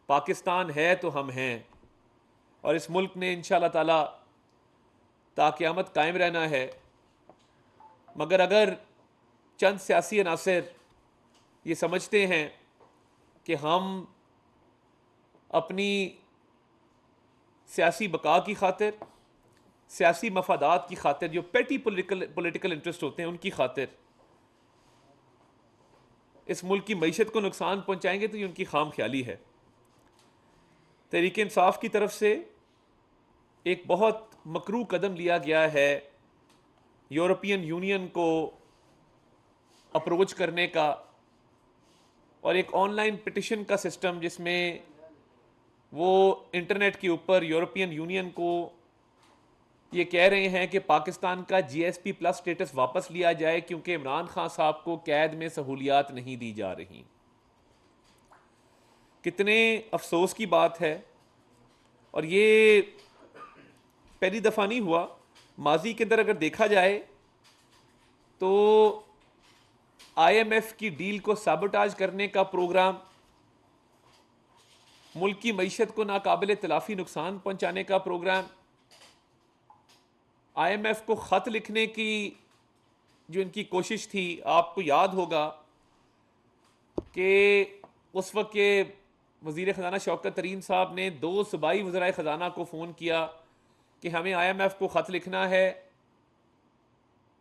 पाकिस्तान है तो हम हैं, और इस मुल्क ने इंशाअल्लाह ताला ता क़यामत कायम रहना है। मगर अगर चंद सियासी अनासर ये समझते हैं कि हम अपनी सियासी बका की खातिर, सियासी मफादात की खातिर, जो पेटी पॉलिटिकल इंटरेस्ट होते हैं उनकी खातिर इस मुल्क की मईशत को नुकसान पहुंचाएंगे, तो ये उनकी खाम ख्याली है। तहरीक इंसाफ की तरफ से एक बहुत मकरू कदम लिया गया है यूरोपियन यूनियन को अप्रोच करने का, और एक ऑनलाइन पिटिशन का सिस्टम जिसमें वो इंटरनेट के ऊपर यूरोपियन यूनियन को ये कह रहे हैं कि पाकिस्तान का जीएसपी प्लस स्टेटस वापस लिया जाए, क्योंकि इमरान खान साहब को कैद में सहूलियात नहीं दी जा रही। कितने अफसोस की बात है। और ये पहली दफ़ा नहीं हुआ, माजी के अंदर अगर देखा जाए तो आईएमएफ की डील को साबोटाज करने का प्रोग्राम, मुल्क की मईशत को नाकाबिल तलाफी नुकसान पहुंचाने का प्रोग्राम, आईएमएफ को ख़त लिखने की जो इनकी कोशिश थी, आपको याद होगा कि उस वक्त के वज़ीर ख़जाना शौकत तरीन साहब ने 2 सूबाई वज़राए ख़जाना को फ़ोन किया कि हमें आईएमएफ को ख़त लिखना है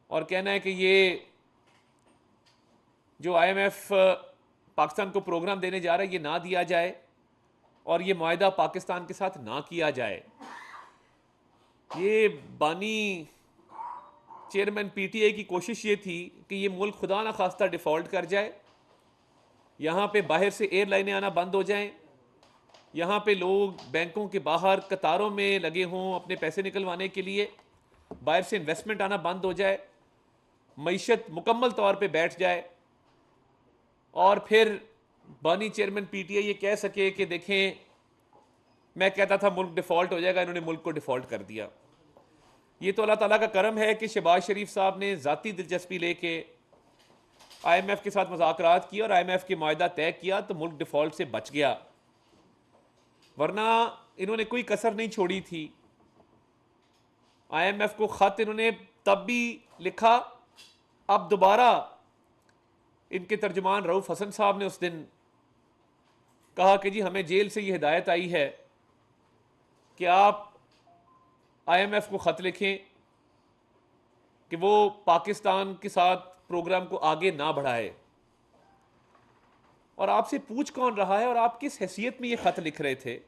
और कहना है कि ये जो आईएमएफ पाकिस्तान को प्रोग्राम देने जा रहा है ये ना दिया जाए और ये मुआहदा पाकिस्तान के साथ ना किया जाए। ये बानी चेयरमैन पीटीआई की कोशिश ये थी कि ये मुल्क खुदा ना खास्ता डिफ़ॉल्ट कर जाए, यहाँ पे बाहर से एयरलाइनें आना बंद हो जाएं, यहाँ पे लोग बैंकों के बाहर कतारों में लगे हों अपने पैसे निकलवाने के लिए, बाहर से इन्वेस्टमेंट आना बंद हो जाए, मईशत मुकम्मल तौर पे बैठ जाए, और फिर बानी चेयरमैन पीटीआई ये कह सके कि देखें मैं कहता था मुल्क डिफ़ॉल्ट हो जाएगा, इन्होंने मुल्क को डिफ़ॉल्ट कर दिया। ये तो अल्लाह ताला का करम है कि शहबाज शरीफ साहब ने ज़ाती दिलचस्पी लेके आईएमएफ के साथ मुज़ाकरात किया और आईएमएफ के मुआहदा तय किया, तो मुल्क डिफ़ॉल्ट से बच गया, वरना इन्होंने कोई कसर नहीं छोड़ी थी। आईएमएफ को ख़त इन्होंने तब भी लिखा, अब दोबारा इनके तर्जुमान रऊफ़ हसन साहब ने उस दिन कहा कि जी हमें जेल से ये हिदायत आई है कि आप आईएमएफ को ख़त लिखें कि वो पाकिस्तान के साथ प्रोग्राम को आगे ना बढ़ाए। और आपसे पूछ कौन रहा है और आप किस हैसियत में ये ख़त लिख रहे थे?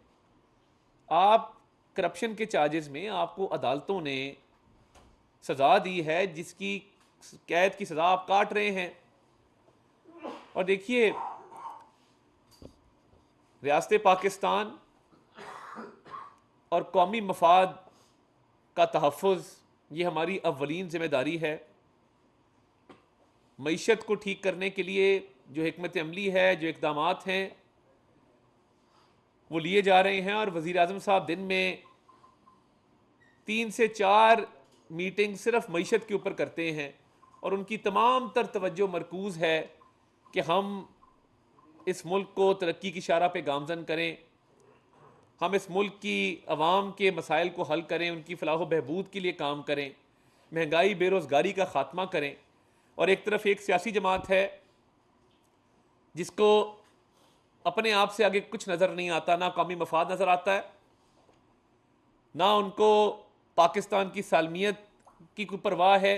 आप करप्शन के चार्जेस में आपको अदालतों ने सज़ा दी है जिसकी कैद की सज़ा आप काट रहे हैं। और देखिए, रियासत पाकिस्तान और कौमी मफाद का तहफ़्फ़ुज़ ये हमारी अव्वलीन ज़िम्मेदारी है। मईशत को ठीक करने के लिए जो हिकमत अमली है, जो इक़दामात हैं वो लिए जा रहे हैं, और वज़ीर आज़म साहब दिन में 3 से 4 मीटिंग सिर्फ मईशत के ऊपर करते हैं, और उनकी तमाम तर तवज्जो मरकूज़ है कि हम इस मुल्क को तरक्की की शारा पे गामज़न करें, हम इस मुल्क की अवाम के मसाइल को हल करें, उनकी फलाह बहबूद के लिए काम करें, महंगाई बेरोज़गारी का ख़ात्मा करें। और एक तरफ एक सियासी जमात है जिसको अपने आप से आगे कुछ नज़र नहीं आता, ना कौमी मफाद नज़र आता है, ना उनको पाकिस्तान की सालमियत की कोई परवाह है,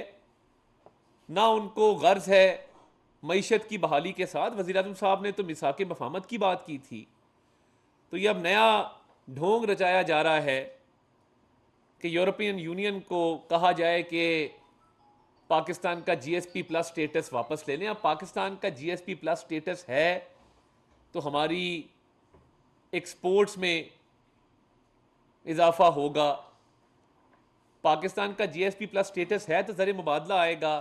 ना उनको गर्ज है मईशत की बहाली के साथ। वज़ीर आज़म साहब ने तो मिसाक मफाहमत की बात की थी, तो ये अब नया ढोंग रचाया जा रहा है कि यूरोपियन यूनियन को कहा जाए कि पाकिस्तान का जीएसपी प्लस स्टेटस वापस ले लें। अब पाकिस्तान का जीएसपी प्लस स्टेटस है तो हमारी एक्सपोर्ट्स में इजाफा होगा, पाकिस्तान का जीएसपी प्लस स्टेटस है तो ज़र मुबादला आएगा,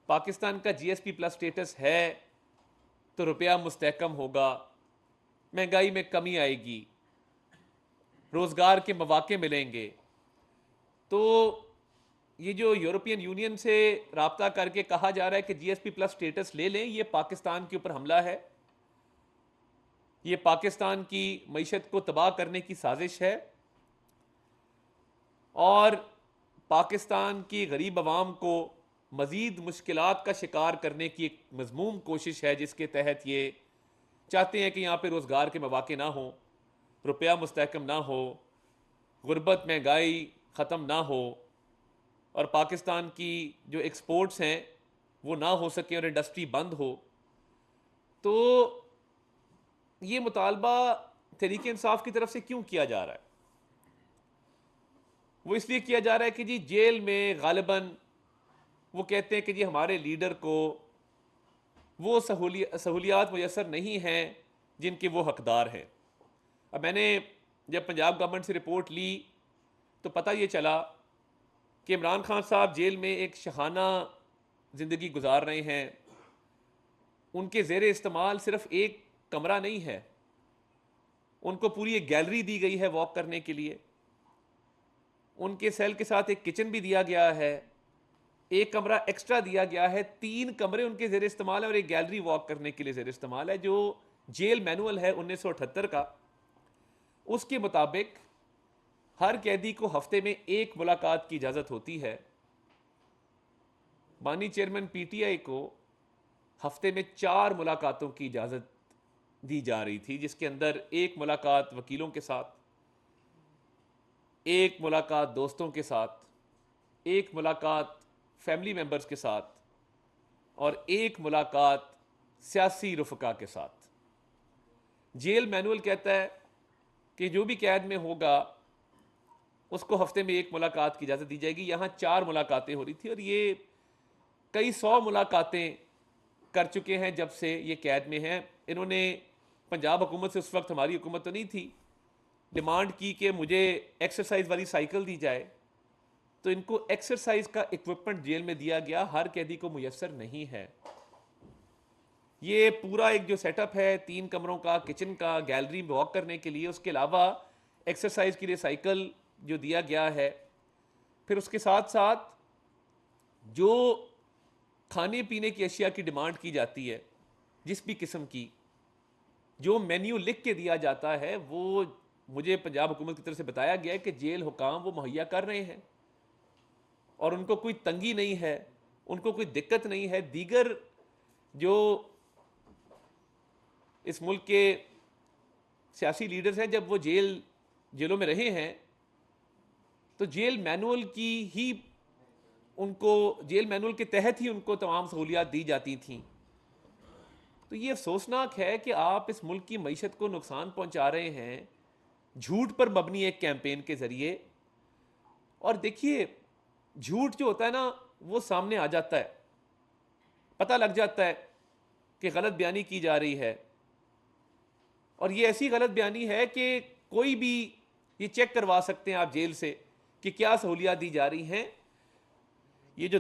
पाकिस्तान का जीएसपी प्लस स्टेटस है तो रुपया मुस्तहकम होगा, महंगाई में कमी आएगी, रोज़गार के मौके मिलेंगे। तो ये जो यूरोपियन यूनियन से राब्ता करके कहा जा रहा है कि जीएसपी प्लस स्टेटस ले लें, ये पाकिस्तान के ऊपर हमला है। ये पाकिस्तान की मईशत को तबाह करने की साजिश है और पाकिस्तान की गरीब आवाम को मज़ीद मुश्किलात का शिकार करने की एक मज़मूम कोशिश है, जिसके तहत ये चाहते हैं कि यहाँ पे रोज़गार के मौके ना हो, रुपया मुस्तहकम ना हो, गुर्बत महंगाई ख़त्म ना हो और पाकिस्तान की जो एक्सपोर्ट्स हैं वो ना हो सके और इंडस्ट्री बंद हो। तो ये मुतालबा तहरीक इंसाफ की तरफ से क्यों किया जा रहा है? वो इसलिए किया जा रहा है कि जी जेल में गालिबन वो कहते हैं कि जी हमारे लीडर को वो सहूलियात मुयसर नहीं हैं जिनके वो हकदार हैं। अब मैंने जब पंजाब गवर्नमेंट से रिपोर्ट ली तो पता ये चला कि इमरान खान साहब जेल में एक शहाना ज़िंदगी गुजार रहे हैं। उनके ज़ेर इस्तेमाल सिर्फ एक कमरा नहीं है, उनको पूरी एक गैलरी दी गई है वॉक करने के लिए। उनके सेल के साथ एक किचन भी दिया गया है, एक कमरा एक्स्ट्रा दिया गया है, 3 कमरे उनके ज़ेर इस्तेमाल है और एक गैलरी वॉक करने के लिए ज़ेर इस्तेमाल है। जो जेल मैनुअल है 1978 का, उसके मुताबिक हर कैदी को हफ्ते में 1 मुलाकात की इजाज़त होती है। बानी चेयरमैन पीटीआई को हफ्ते में 4 मुलाकातों की इजाज़त दी जा रही थी, जिसके अंदर 1 मुलाकात वकीलों के साथ, 1 मुलाकात दोस्तों के साथ, 1 मुलाकात फैमिली मेम्बर्स के साथ और 1 मुलाकात सियासी रुफ़का के साथ। जेल मैनुअल कहता है कि जो भी कैद में होगा उसको हफ्ते में 1 मुलाकात की इजाज़त दी जाएगी। यहाँ 4 मुलाकातें हो रही थी और ये कई 100 मुलाकातें कर चुके हैं जब से ये कैद में हैं। इन्होंने पंजाब हुकूमत से, उस वक्त हमारी हुकूमत तो नहीं थी, डिमांड की कि मुझे एक्सरसाइज वाली साइकिल दी जाए, तो इनको एक्सरसाइज का इक्विपमेंट जेल में दिया गया, हर कैदी को मुयस्सर नहीं है। ये पूरा एक जो सेटअप है 3 कमरों का, किचन का, गैलरी वॉक करने के लिए, उसके अलावा एक्सरसाइज के लिए साइकिल जो दिया गया है, फिर उसके साथ साथ जो खाने पीने की अशिया की डिमांड की जाती है, जिस भी किस्म की, जो मेन्यू लिख के दिया जाता है, वो मुझे पंजाब हुकूमत की तरफ से बताया गया है कि जेल हुकाम वो मुहैया कर रहे हैं और उनको कोई तंगी नहीं है, उनको कोई दिक्कत नहीं है। दीगर जो इस मुल्क के सियासी लीडर्स हैं, जब वो जेलों में रहे हैं तो जेल मैनुअल के तहत ही उनको तमाम सहूलियात दी जाती थीं। तो ये अफसोसनाक है कि आप इस मुल्क की मईशत को नुकसान पहुंचा रहे हैं झूठ पर मबनी एक कैंपेन के ज़रिए। और देखिए, झूठ जो होता है ना, वो सामने आ जाता है, पता लग जाता है कि गलत बयानी की जा रही है, और ये ऐसी गलत बयानी है कि कोई भी ये चेक करवा सकते हैं आप जेल से कि क्या सहूलियात दी जा रही हैं। ये जो